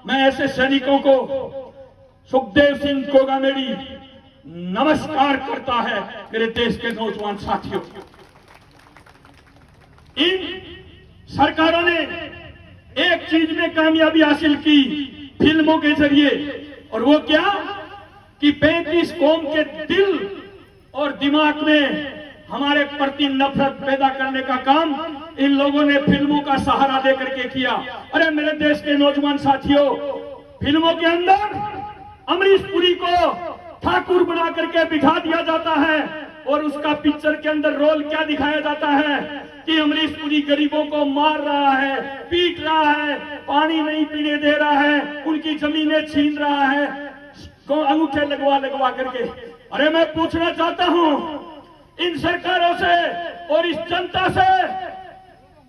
मैं ऐसे सैनिकों को सुखदेव सिंह कोगामेड़ी नमस्कार करता है। मेरे देश के नौजवान साथियों, इन सरकारों ने एक चीज में कामयाबी हासिल की फिल्मों के जरिए, और वो क्या कि 35 कौम के दिल और दिमाग में हमारे प्रति नफरत पैदा करने का काम इन लोगों ने फिल्मों का सहारा देकर के किया। अरे मेरे देश के नौजवान साथियों, फिल्मों के अंदर अमरीश पुरी को ठाकुर बना करके बिठा दिया जाता है और उसका पिक्चर के अंदर रोल क्या दिखाया जाता है कि अमरीश पुरी गरीबों को मार रहा है, पीट रहा है, पानी नहीं पीने दे रहा है, उनकी जमीनें छीन रहा है अंगूठे लगवा लगवा करके। अरे मैं पूछना चाहता हूं इन सरकारों से और इस जनता से,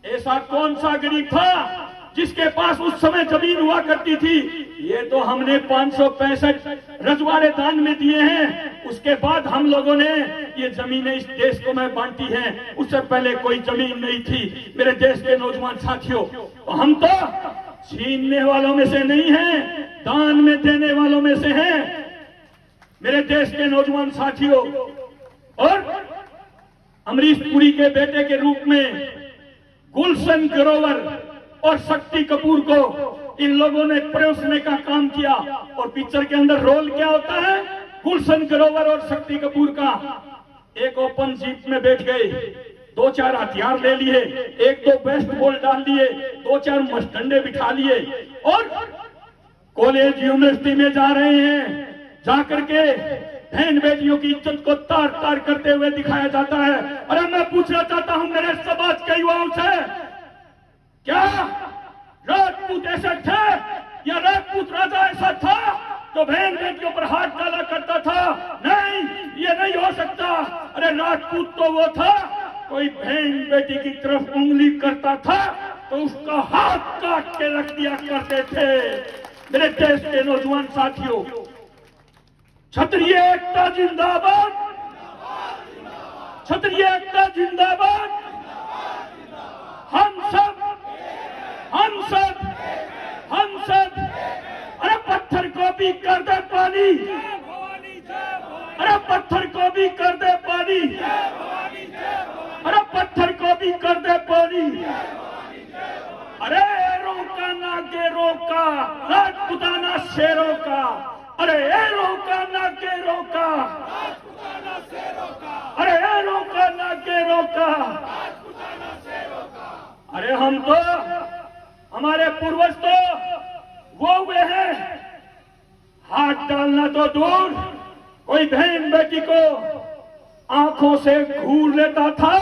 ऐसा कौन सा गरीब था जिसके पास उस समय जमीन हुआ करती थी? ये तो हमने 565 रजवाड़े दान में दिए हैं, उसके बाद हम लोगों ने ये जमीनें इस देश को में बांटी हैं, उससे पहले कोई जमीन नहीं थी। मेरे देश के नौजवान साथियों, तो हम तो छीनने वालों में से नहीं हैं, दान में देने वालों में से हैं। मेरे देश के नौजवान साथियों, और अमरीश पुरी के बेटे के रूप में गुलशन ग्रोवर और शक्ति कपूर को इन लोगों ने परोसने का काम किया। और पिक्चर के अंदर रोल क्या होता है गुलशन ग्रोवर और शक्ति कपूर का? एक ओपन जीप में बैठ गए, 2-4 हथियार ले लिए, 1-2 बेस्ट बॉल डाल लिए, 2-4 मस्टंडे बिठा लिए और कॉलेज यूनिवर्सिटी में जा रहे हैं। जाकर के बहन बेटियों की इज्जत को तार तार करते हुए दिखाया जाता है। अरे मैं पूछना चाहता हूं मेरे समाज के युवाओं से, क्या राजपूत ऐसा थे या राजपूत राजा ऐसा था तो बहन बेटियों पर हाथ डाला करता था? नहीं, ये नहीं हो सकता। अरे राजपूत तो वो था, कोई बहन बेटी की तरफ उंगली करता था तो उसका हाथ काट के रख दिया करते थे। मेरे देश के नौजवान साथियों, क्षत्रिय एकता जिंदाबाद, क्षत्रिय एकता जिंदाबाद। हम सब अरे पत्थर को भी कर दे पानी, अरे पत्थर को भी कर दे पानी, अरे पत्थर को भी कर दे पानी। अरे रोका ना गेरों का, राजपुताना शेरों का, अरे रोका ना गेरों का, अरे रोका ना गेरों का। अरे हम तो, हमारे पूर्वज तो वो हुए हैं, हाथ डालना तो दूर, कोई बहन बेटी को आंखों से घूर लेता था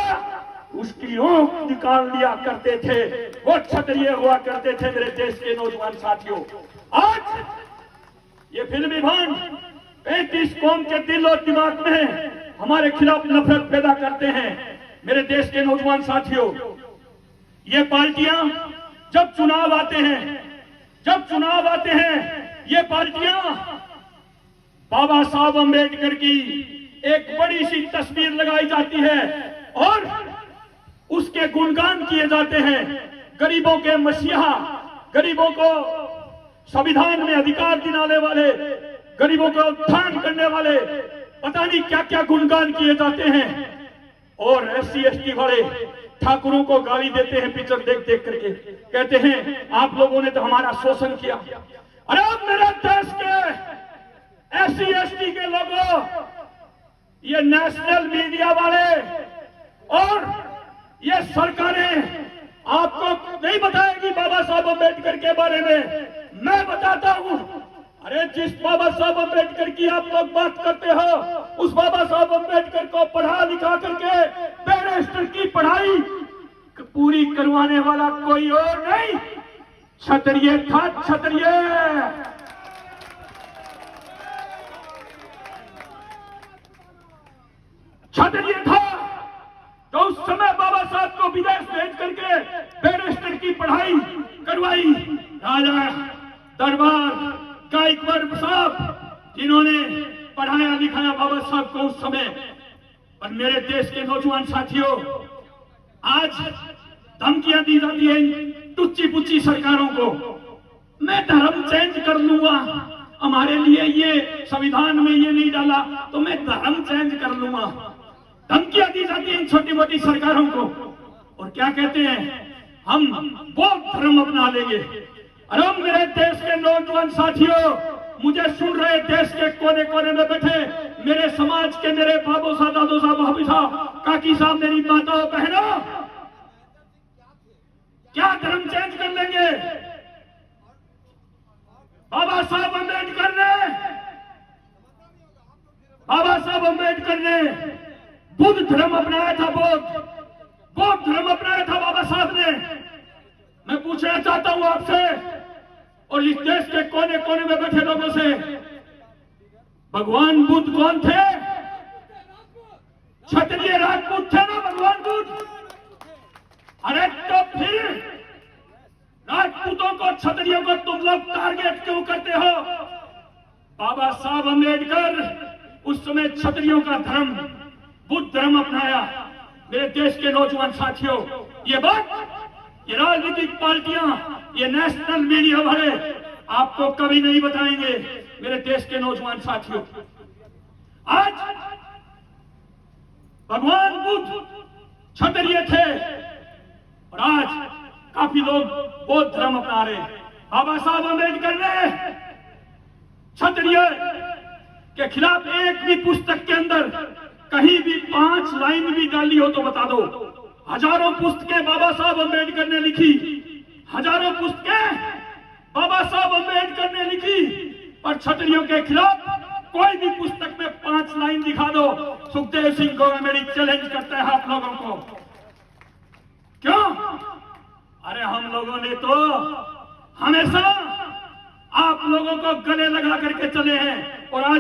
उसकी आंख निकाल लिया करते थे, वो क्षत्रिय हुआ करते थे। मेरे देश के नौजवान साथियों, आज ये फिल्मी भान 35 कौम के दिल और दिमाग में हमारे खिलाफ नफरत पैदा करते हैं। मेरे देश के नौजवान साथियों, ये पार्टियां जब चुनाव आते हैं, ये पार्टियां बाबा साहब अम्बेडकर की एक बड़ी सी तस्वीर लगाई जाती है और उसके गुणगान किए जाते हैं। गरीबों के मसीहा, गरीबों को संविधान में अधिकार दिलाने वाले, गरीबों को उत्थान करने वाले, पता नहीं क्या क्या गुणगान किए जाते हैं। और SC/ST वाले ठाकुरों को गाली देते हैं पिक्चर देख देख करके, कहते हैं आप लोगों ने तो हमारा शोषण किया। अरे अब मेरे देश के SC/ST के लोगों, ये नेशनल मीडिया वाले और ये सरकारें आपको नहीं बताएगी बाबा साहब अम्बेडकर के बारे में, मैं बताता हूं। अरे जिस बाबा साहब अम्बेडकर की आप लोग बात करते हो, उस बाबा साहब अम्बेडकर को पढ़ा लिखा करके बैरिस्टर की पढ़ाई पूरी करवाने वाला कोई और नहीं, क्षत्रिय था, क्षत्रिय। क्षत्रिय था तो उस समय बाबा साहब को विदेश भेज करके बैरिस्टर की पढ़ाई करवाई। राजा दरबार गायकवाड़ साहब, जिन्होंने पढ़ाया लिखाया बाबा साहब को उस समय। और मेरे देश के नौजवान साथियों, आज धमकियां दी जाती है टुच्ची पुच्ची सरकारों को। मैं धर्म चेंज कर लूंगा, हमारे लिए ये संविधान में ये नहीं डाला तो मैं धर्म चेंज कर लूंगा। धमकियां दी जाती हैं इन छोटी मोटी सरकारों को, और क्या कहते हैं, हम बौद्ध धर्म अपना लेंगे। अरे मेरे देश के नौजवान साथियों, मुझे सुन रहे देश के कोने कोने में बैठे मेरे समाज के, मेरे बाबू साहब, दादू साहब, भाभी साहब, काकी साहब, मेरी माताओं बहनों, क्या धर्म चेंज कर लेंगे? बाबा साहब अम्बेडकर ने बुद्ध धर्म अपनाया था, बौद्ध धर्म अपनाया था बाबा साहब ने। मैं पूछना चाहता हूं आपसे और इस देश के कोने कोने में बैठे लोगों से, भगवान बुद्ध कौन थे? क्षत्रिय राजपूत थे ना भगवान बुद्ध? अरे तो फिर राजपूतों को, क्षत्रियों को तुम लोग टारगेट क्यों करते हो? बाबा साहब अम्बेडकर उस समय क्षत्रियों का धर्म, बुद्ध धर्म अपनाया। मेरे देश के नौजवान साथियों, ये बात ये राजनीतिक पार्टियां, ये नेशनल मीडिया वाले आपको कभी नहीं बताएंगे। मेरे देश के नौजवान साथियों, आज भगवान बुद्ध क्षत्रिय थे और आज काफी लोग बौद्ध धर्म अपना रहे हैं। बाबा साहब अम्बेडकर ने क्षत्रिय के खिलाफ एक भी पुस्तक के अंदर कहीं भी 5 लाइन भी डाली हो तो बता दो। हजारों पुस्तकें बाबा साहब अम्बेडकर ने लिखी, हजारों पुस्तकें बाबा साहब अम्बेडकर ने लिखी, पर क्षत्रियों के खिलाफ कोई भी पुस्तक में 5 लाइन दिखा दो। सुखदेव सिंह को मेरी चैलेंज करता है आप लोगों को, क्यों? अरे हम लोगों ने तो हमेशा आप लोगों को गले लगा करके चले हैं और आज